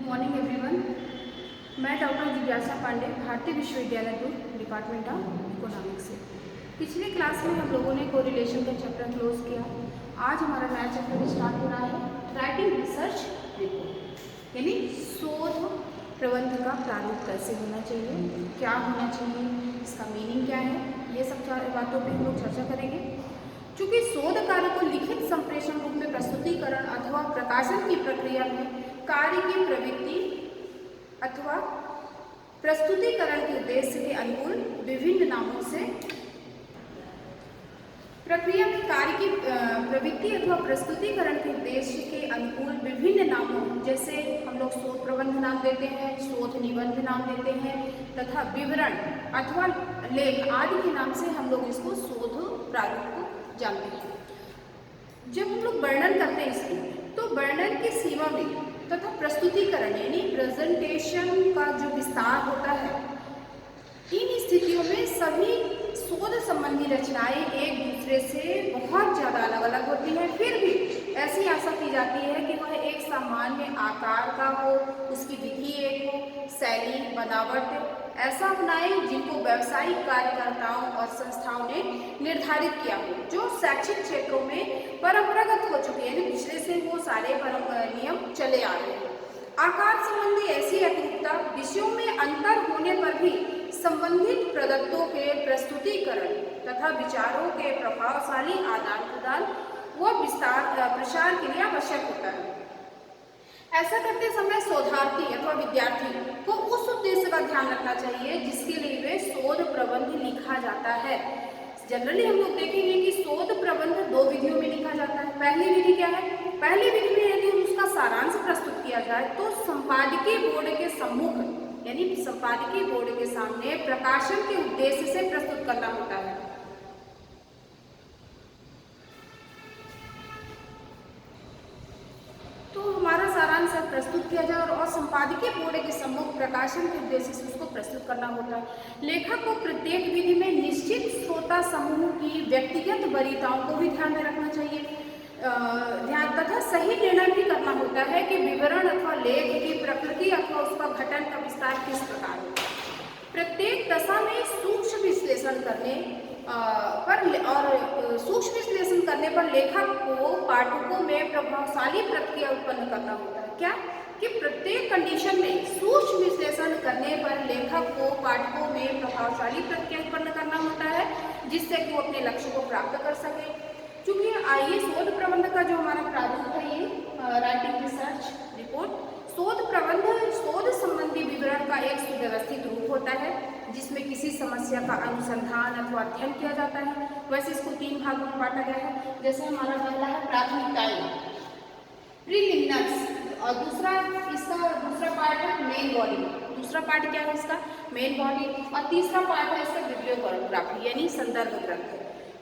Morning everyone. मैं doctor जिज्ञासा पांडे, भारतीय विश्वविद्यालय दूर, डिपार्टमेंट ऑफ इकोनॉमिक्स से। पिछले क्लास में हम लोगों ने कोरिलेशन का चैप्टर क्लोज किया। आज हमारा नया चैप्टर स्टार्ट हो रहा है, राइटिंग रिसर्च रिपोर्ट, यानी शोध प्रबंध का प्रारूप कैसे होना चाहिए, क्या होना चाहिए, इसका मीनिंग क्या है, ये सब बातों पर हम लोग चर्चा करेंगे। चूँकि शोध कार्य को लिखित संप्रेषण रूप में प्रस्तुतिकरण अथवा प्रकाशन की प्रक्रिया में कार्य की प्रवृत्ति अथवा प्रस्तुतिकरण के उद्देश्य के अनुकूल विभिन्न नामों से प्रक्रिया में कार्य की प्रवृत्ति अथवा प्रस्तुतिकरण के उद्देश्य के अनुकूल विभिन्न नामों, जैसे हम लोग शोध प्रबंध नाम देते हैं, शोध निबंध नाम देते हैं, तथा विवरण अथवा लेख आदि के नाम से हम लोग इसको शोध प्रारूप को जानते हैं। जब हम लोग वर्णन करते हैं इसकी, तो वर्णन की सीमा में तथा प्रस्तुतिकरण यानी प्रेजेंटेशन का जो विस्तार होता है, इन स्थितियों में सभी शोध संबंधी रचनाएं एक दूसरे से बहुत ज़्यादा अलग अलग होती हैं। फिर भी ऐसी आशा की जाती है कि वह एक सामान्य आकार का हो, उसकी विधि एक हो, शैली बनावट ऐसा अपनाएं जिनको व्यावसायिक कार्यकर्ताओं और संस्थाओं ने निर्धारित किया हो, जो शैक्षिक क्षेत्रों में परंपरागत हो चुके हैं, पिछले से वो सारे नियम चले आ रहे हैं। आकार संबंधी ऐसी एकरूपता, विषयों में अंतर होने पर भी संबंधित प्रदत्तों के प्रस्तुतिकरण तथा विचारों के प्रभावशाली आदान प्रदान व प्रसार के लिए आवश्यक होता है। ऐसा करते समय शोधार्थी अथवा विद्यार्थी को उस उद्देश्य का ध्यान रखना चाहिए जिसके लिए वे शोध प्रबंध लिखा जाता है। जनरली हम लोग देखेंगे कि शोध प्रबंध दो विधियों में लिखा जाता है। पहली विधि क्या है? पहली विधि में यदि उसका सारांश प्रस्तुत किया जाए तो संपादकीय बोर्ड के सम्मुख यानी संपादकीय बोर्ड के सामने प्रकाशन के उद्देश्य से प्रस्तुत करना होता है। तो हमारा सारांश प्रस्तुत किया जाए और संपादकीय बोर्ड के सम्मुख प्रकाशन के उद्देश्य से उसको प्रस्तुत करना होता है। लेखक को प्रत्येक विधि में निश्चित श्रोता समूह की व्यक्तिगत वरीयताओं को भी ध्यान में रखना चाहिए, तथा सही निर्णय भी करना होता है कि विवरण अथवा लेख की प्रकृति अथवा उसका घटन का विस्तार किस प्रकार है। प्रत्येक दशा में सूक्ष्म विश्लेषण करने पर लेखक को पाठकों में प्रभावशाली प्रतिक्रिया उत्पन्न करना होता है। क्या कि प्रत्येक कंडीशन में सूक्ष्म विश्लेषण करने पर लेखक को पाठकों में प्रभावशाली प्रतिक्रिया उत्पन्न करना होता है, जिससे कि वो अपने लक्ष्य को प्राप्त कर सके। चूँकि आइए शोध प्रबंध का जो हमारा प्रारूप है, ये राइटिंग रिसर्च रिपोर्ट, शोध प्रबंध शोध संबंधी विवरण का एक सुव्यवस्थित रूप होता है जिसमें किसी समस्या का अनुसंधान अथवा अध्ययन किया जाता है। वैसे इसको तीन भागों में बांटा गया है। जैसे हमारा पहला है प्राथमिकताएं, प्रीलिमिनर्स, और इसका दूसरा पार्ट है मेन बॉडी। दूसरा पार्ट क्या है इसका? Main body. और तीसरा पार्ट है इसका बिब्लियोग्राफी यानी संदर्भ ग्रंथ।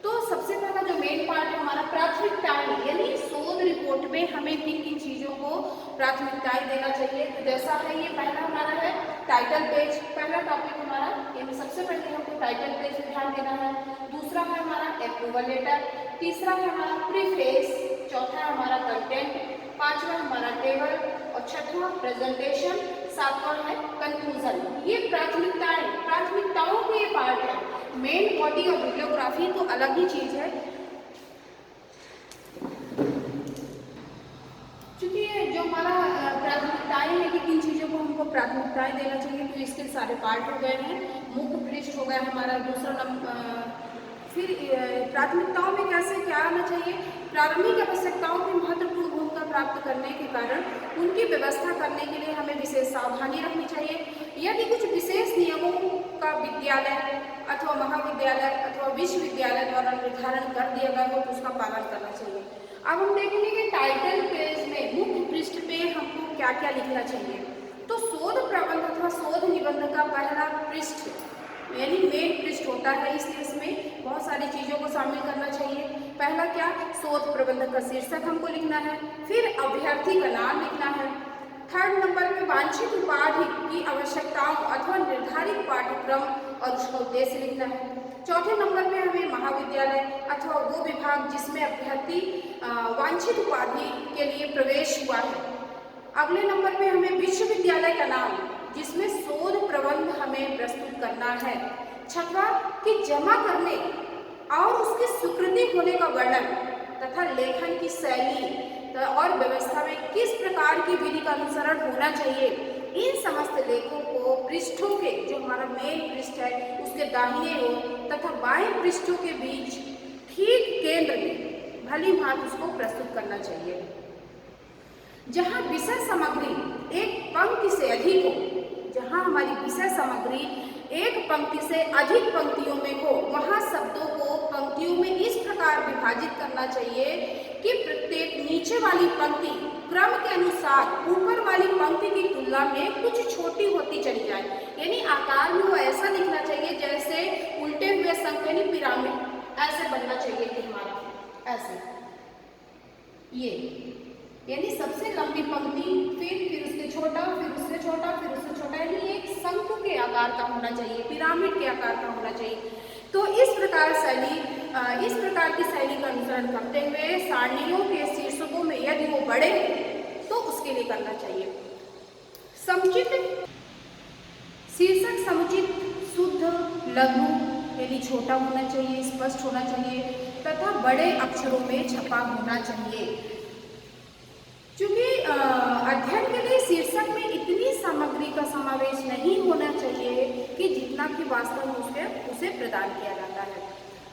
तो सबसे पहला जो मेन पार्ट है हमारा प्राथमिकताएं, यानी शोध रिपोर्ट में हमें किन किन चीज़ों को प्राथमिकताएं देना चाहिए। तो जैसा है ये पहला हमारा है टाइटल पेज, पहला टॉपिक हमारा, यानी सबसे पहले हमको टाइटल पेज पे ध्यान देना है। दूसरा है हमारा अप्रूवल लेटर, तीसरा है हमारा प्रीफेस, चौथा है हमारा कंटेंट, पांचवा हमारा टेबल और छठवां प्रेजेंटेशन, सातवां है कंक्लूजन। ये प्राथमिकताओं के ये पार्ट है। मेन बॉडी और बिब्लियोग्राफी तो अलग ही चीज है। चूंकि जो हमारा प्राथमिकताएं हैं कि किन चीज़ों को हमको प्राथमिकताएं देना चाहिए, तो इसके सारे पार्ट हो गए हैं। मुख्य पृष्ठ हो गया हमारा दूसरा नंबर। फिर प्राथमिकताओं में कैसे क्या आना चाहिए? प्रारंभिक आवश्यकताओं की महत्वपूर्ण भूमिका प्राप्त करने के कारण उनकी व्यवस्था करने के लिए हमें विशेष सावधानी रखनी चाहिए। यदि कुछ विशेष नियमों का विद्यालय अथवा महाविद्यालय अथवा विश्वविद्यालय द्वारा निर्धारण कर दिया गया हो तो उसका पालन करना चाहिए। अब हम देखेंगे कि टाइटल पेज में मुख्य पृष्ठ पे हमको क्या क्या लिखना चाहिए। तो शोध प्रबंध अथवा शोध निबंध का पहला पृष्ठ यानी मेन पृष्ठ होता है, इसलिए इसमें बहुत सारी चीज़ों को शामिल करना चाहिए। पहला क्या? शोध प्रबंध का शीर्षक हमको लिखना है, फिर अभ्यर्थी का नाम लिखना है, थर्ड नंबर में वांछित उपाधि की आवश्यकताओं अथवा निर्धारित पाठ्यक्रम और उसका उद्देश्य लिखना है, चौथे नंबर में हमें महाविद्यालय अथवा वो विभाग जिसमें अभ्यर्थी वांछित उपाधि के लिए प्रवेश हुआ है अगले नंबर पे हमें विश्वविद्यालय का नाम, जिसमें शोध प्रबंध हमें प्रस्तुत करना है। छठवां कि जमा करने और उसकी स्वीकृति होने का वर्णन तथा लेखन की शैली और व्यवस्था में किस प्रकार की विधि का अनुसरण होना चाहिए। इन समस्त लेखों को पृष्ठों के, जो हमारा मेन पृष्ठ है उसके दाहिने ओर तथा बाएं पृष्ठों के बीच ठीक केंद्र में भली भांति उसको प्रस्तुत करना चाहिए। जहाँ विषय सामग्री एक पंक्ति से अधिक हो, जहाँ हमारी विषय सामग्री एक पंक्ति से अधिक पंक्तियों में हो, वहाँ शब्दों को पंक्तियों में इस प्रकार विभाजित करना चाहिए कि प्रत्येक नीचे वाली पंक्ति क्रम के अनुसार ऊपर वाली पंक्ति की तुलना में कुछ छोटी होती चली जाए। यानी आकार में वो ऐसा दिखना चाहिए जैसे उल्टे हुए शंख यानी पिरामिड ऐसे बनना चाहिए कि हमारा ऐसे, ये यानी सबसे लंबी पंक्ति, फिर उससे छोटा, फिर उससे छोटा, फिर उससे छोटा, यानी एक शंख के आकार का होना चाहिए, पिरामिड के आकार का होना चाहिए। तो इस प्रकार की शैली का अनुसरण करते हुए सारणियों के शीर्षकों में यदि वो बड़े तो उसके लिए करना चाहिए समुचित शीर्षक, समुचित, शुद्ध, लघु यानी छोटा होना चाहिए, स्पष्ट होना चाहिए तथा बड़े अक्षरों में छपा होना चाहिए। चूंकि अध्ययन के लिए शीर्षक में इतनी सामग्री का समावेश नहीं होना चाहिए कि जितना कि वास्तव में उसे प्रदान किया जाता है।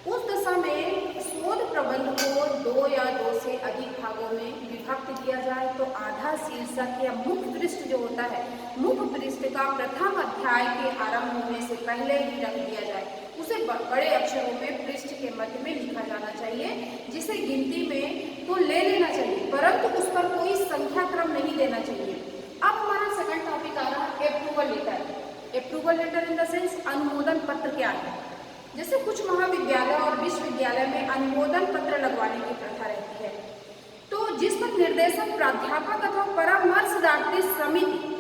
उस दशा में शोध प्रबंध को 2 या 2 से अधिक भागों में विभक्त किया जाए तो आधा शीर्षक या मुख्य पृष्ठ जो होता है, मुख्य पृष्ठ का प्रथम अध्याय के आरंभ होने से पहले ही रख दिया जाए। उसे बड़े अक्षरों में पृष्ठ के मध्य में लिखा जाना चाहिए, जिसे गिनती में तो ले लेना चाहिए परंतु उस पर कोई संख्या क्रम नहीं देना चाहिए। अब हमारा सेकंड टॉपिक आ रहा है approval letter. Approval letter in the sense अनुमोदन पत्र क्या है। जैसे कुछ महाविद्यालय और विश्वविद्यालय में अनुमोदन पत्र लगवाने की प्रथा रहती है, तो जिस पर निर्देशक, प्राध्यापक अथवा परामर्शदात्री समिति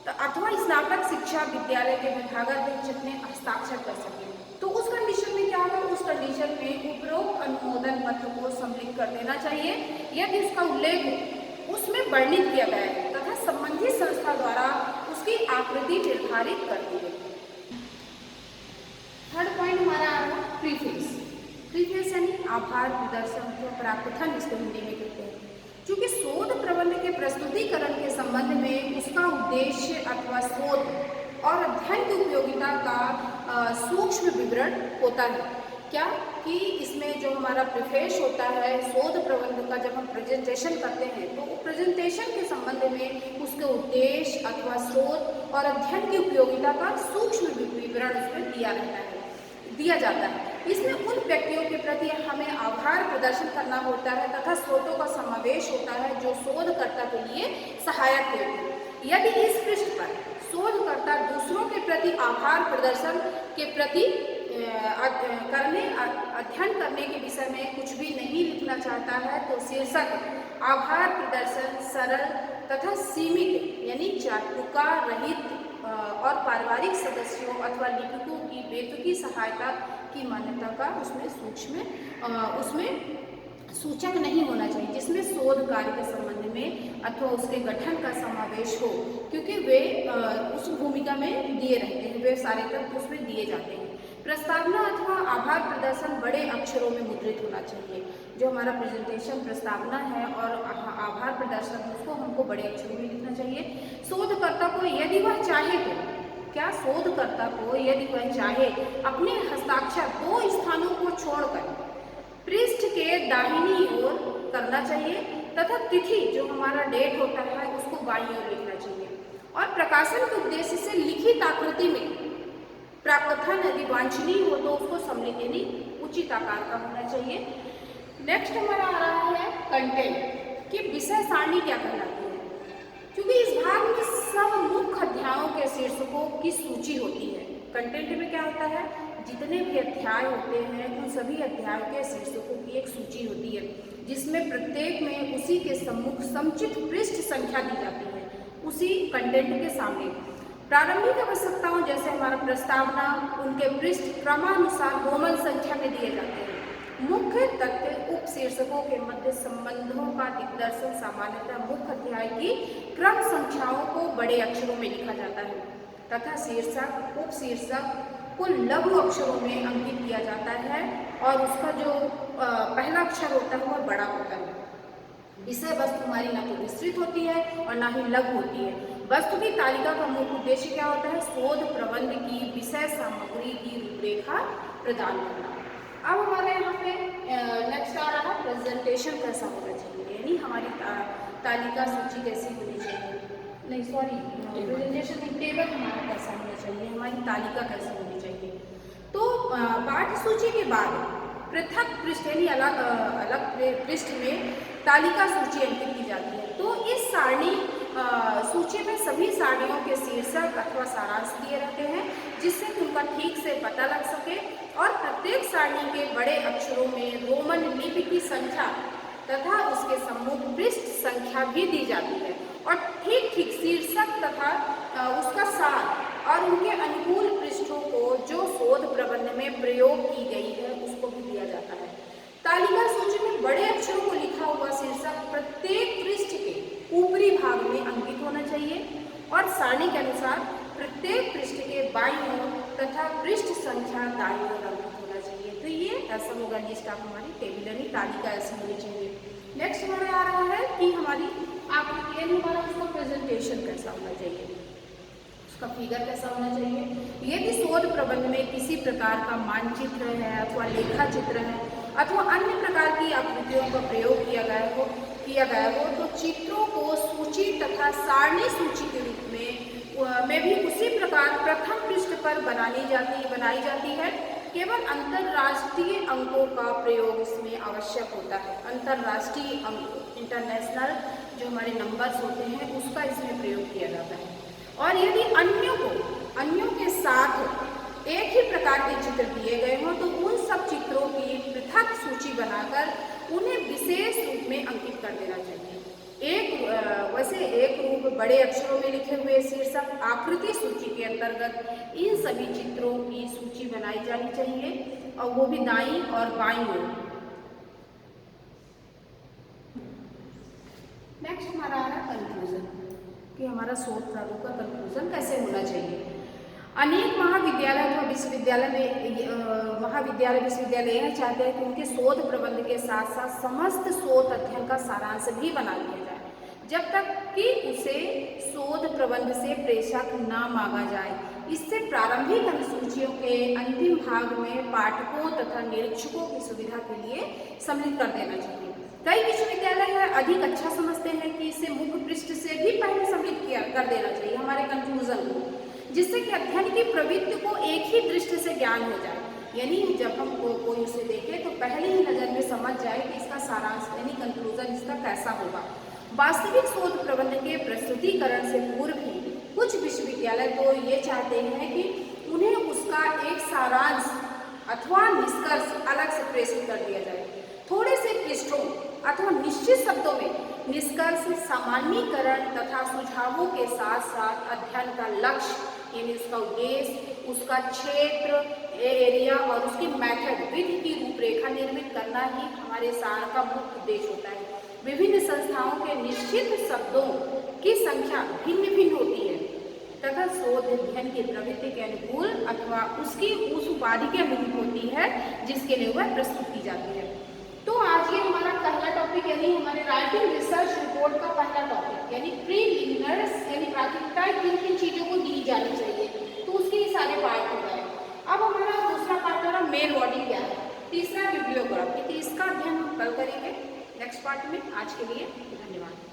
अथवा स्नातक शिक्षा विद्यालय के विभागाध्यक्ष ने हस्ताक्षर कर सके। तो उस कंडीशन में क्या होगा, उस कंडीशन में उपरोक्त अनुमोदन पत्र को सम्मिलित कर देना चाहिए यदि उसका उल्लेख उसमें वर्णित किया गया है तथा संबंधित संस्था द्वारा उसकी आकृति निर्धारित कर दी गई। थर्ड पॉइंट हमारा आ रहा है प्रीफेस। प्रीफेस यानी आभार प्रदर्शन अथवा प्राकथन इसको हिंदी में कहते हैं। चूँकि शोध प्रबंध के प्रस्तुतिकरण के संबंध में उसका उद्देश्य अथवा शोध और अध्ययन की उपयोगिता का सूक्ष्म विवरण होता है। क्या कि इसमें जो हमारा प्रीफेस होता है शोध प्रबंध का, जब हम प्रेजेंटेशन करते हैं तो प्रेजेंटेशन के संबंध में उसके उद्देश्य अथवा शोध और अध्ययन की उपयोगिता का सूक्ष्म विवरण उसमें दिया जाता है। इसमें उन व्यक्तियों के प्रति हमें आभार प्रदर्शन करना होता है तथा स्रोतों का समावेश होता है जो शोधकर्ता के लिए सहायक होते हैं। यदि इस पृष्ठ पर शोधकर्ता दूसरों के प्रति आभार प्रदर्शन के प्रति अध्ययन करने के विषय में कुछ भी नहीं लिखना चाहता है तो शीर्षक आभार प्रदर्शन सरल तथा सीमित यानी चाटुका रहित और पारिवारिक सदस्यों अथवा लेखकों की बेतुकी सहायता की मान्यता का उसमें सूचक नहीं होना चाहिए, जिसमें शोध कार्य के संबंध में अथवा उसके गठन का समावेश हो, क्योंकि वे उस भूमिका में दिए रहते हैं, वे सारे तत्व उसमें दिए जाते हैं। प्रस्तावना अथवा आभार प्रदर्शन बड़े अक्षरों में मुद्रित होना चाहिए। जो हमारा प्रेजेंटेशन प्रस्तावना है और आभार प्रदर्शन उसको हमको बड़े अक्षरों में लिखना चाहिए। शोधकर्ता को यदि वह चाहे तो शोधकर्ता को यदि वह चाहे अपने हस्ताक्षर 2 स्थानों को छोड़कर पृष्ठ के दाहिनी ओर करना चाहिए तथा तिथि जो हमारा डेट होता है उसको बाईं ओर लिखना चाहिए और प्रकाशन के उद्देश्य से लिखित आकृति में प्राकथन यदि वांछनीय हो तो उसको सम्मिलित यानी उचित आकार का होना चाहिए। नेक्स्ट हमारा आ रहा है कंटेंट कि विषय सारणी क्या कहलाती है। क्योंकि इस भाग में सब मुख्य अध्यायों के शीर्षकों की सूची होती है। कंटेंट में क्या होता है, जितने भी अध्याय होते हैं उन सभी अध्यायों के शीर्षकों की एक सूची होती है, जिसमें प्रत्येक में उसी के सम्मुख समुचित पृष्ठ संख्या दी जाती है उसी कंटेंट के सामने। प्रारंभिक आवश्यकताओं जैसे हमारा प्रस्तावना, उनके पृष्ठ क्रमानुसार रोमन संख्या में दिए जाते हैं। मुख्य तथ्य उपशीर्षकों के मध्य संबंधों का दिग्दर्शन सामान्यतः मुख्य अध्याय की क्रम संख्याओं को बड़े अक्षरों में लिखा जाता है तथा शीर्षक उपशीर्षक को लघु अक्षरों में अंकित किया जाता है और उसका जो पहला अक्षर होता है वह बड़ा होता है। विषय वस्तु हमारी ना तो विस्तृत होती है और ना ही लघु होती है। वस्तु की तालिका का मुख्य उद्देश्य क्या होता है? शोध प्रबंध की विषय सामग्री की रूपरेखा प्रदान करना। अब हमारे यहाँ पे नेक्स्ट आ रहा है प्रेजेंटेशन कैसा होना चाहिए, यानी हमारी तालिका सूची कैसी होनी चाहिए, नहीं सॉरी प्रेजेंटेशन टेबल हमारा कैसा होना चाहिए, हमारी तालिका कैसी होनी चाहिए। तो पाठ्य सूची के बाद पृथक पृष्ठ यानी अलग अलग पृष्ठ में तालिका सूची अंकित की जाती है। तो इस सारणी सूची में सभी सारणियों के शीर्षक अथवा सारांश दिए रहते हैं जिससे कि उनका ठीक से पता लग सके और प्रत्येक सारणी के बड़े अक्षरों में रोमन लिपि की संख्या तथा उसके सम्मुख पृष्ठ संख्या भी दी जाती है और ठीक ठीक शीर्षक तथा उसका सार और उनके अनुकूल पृष्ठों को जो शोध प्रबंध में प्रयोग की गई है उसको भी दिया जाता है। तालिका सूची में बड़े अक्षरों को लिखा हुआ शीर्षक प्रत्येक पृष्ठ के ऊपरी भाग में अंकित होना चाहिए और सारणी के अनुसार प्रत्येक पृष्ठ के बाईं ओर तथा पृष्ठ संख्या दाईं ओर अंकित होना चाहिए। तो ये ऐसा होगा लिस्ट ऑफ हमारी टेबल यानी तालिका ऐसी होनी चाहिए। नेक्स्ट हमारा आ रहा है कि हमारी आकृति यानी हमारा उसका प्रेजेंटेशन कैसा होना चाहिए, उसका फिगर कैसा होना चाहिए। यदि शोध प्रबंध में किसी प्रकार का मानचित्र है अथवा लेखा चित्र है अथवा अन्य प्रकार की आकृतियों का प्रयोग किया गया हो तो चित्रों को सूची तथा सारणी सूची के रूप में भी उसी प्रकार प्रथम पृष्ठ पर बनाई जाती है। केवल अंतरराष्ट्रीय अंकों का प्रयोग इसमें आवश्यक होता है। अंतरराष्ट्रीय अंक इंटरनेशनल जो हमारे नंबर्स होते हैं उसका इसमें प्रयोग किया जाता है। और यदि अन्यों के साथ एक ही प्रकार के चित्र दिए गए हों तो उन सब चित्रों की पृथक सूची बनाकर उन्हें विशेष रूप में अंकित कर देना चाहिए। एक रूप बड़े अक्षरों में लिखे हुए शीर्षक आकृति सूची के अंतर्गत इन सभी चित्रों की सूची बनाई जानी चाहिए और वो भी दाईं और बाईं ओर। नेक्स्ट हमारा आ रहा है कंक्लूजन कि हमारा शोध प्रारूप का कंक्लूजन कैसे होना चाहिए। अनेक महाविद्यालय अथवा विश्वविद्यालय यह चाहते हैं कि उनके शोध प्रबंध के साथ साथ समस्त शोध अध्ययन का सारांश भी बना लिया जाए जब तक कि उसे शोध प्रबंध से प्रेषक न मांगा जाए। इससे प्रारंभिक अनुसूचियों के अंतिम भाग में पाठकों तथा निरीक्षकों की सुविधा के लिए सम्मिलित कर देना चाहिए। कई विश्वविद्यालय अधिक अच्छा समझते हैं कि इसे मुख्य पृष्ठ से भी पहले सम्मिलित कर देना चाहिए हमारे कंक्लूजन को, जिससे कि अध्ययन की प्रवृत्ति को एक ही दृष्टि से ज्ञान हो जाए। यानी जब हम कोई उसे देखे तो पहले ही नज़र में समझ जाए कि इसका सारांश यानी कंक्लूजन इसका कैसा होगा। वास्तविक शोध प्रबंध के प्रस्तुतिकरण से पूर्व ही कुछ विश्वविद्यालय तो ये चाहते हैं कि उन्हें उसका एक सारांश अथवा निष्कर्ष अलग से प्रेषित कर दिया जाए। थोड़े से पृष्ठों अथवा निश्चित शब्दों में निष्कर्ष सामान्यीकरण तथा सुझावों के साथ साथ अध्ययन का लक्ष्य यानी उसका उद्देश्य, उसका क्षेत्र एरिया और उसकी मेथड विधि की रूपरेखा निर्मित करना ही हमारे सार का मुख्य उद्देश्य होता है। विभिन्न संस्थाओं के निश्चित शब्दों की संख्या भिन्न भिन्न होती है तथा शोध अध्ययन की प्रवृत्ति के अनुकूल अथवा उसकी उस उपाधि के अनुरूप होती है जिसके लिए वह प्रस्तुत की जाती है। तो आज ये हमारा पहला टॉपिक यानी हमारे राइटिंग रिसर्च रिपोर्ट का पहला टॉपिक यानी प्रीलिमिनरीज यानी प्राथमिकता किन किन चीज़ों को दी जानी चाहिए, तो उसके ये सारे पार्ट हो गए। अब हमारा दूसरा पार्ट हो रहा मेल बॉडी क्या है, तीसरा बिब्लियोग्राफी, तो इसका अध्ययन हम कल करेंगे नेक्स्ट पार्ट में। आज के लिए धन्यवाद।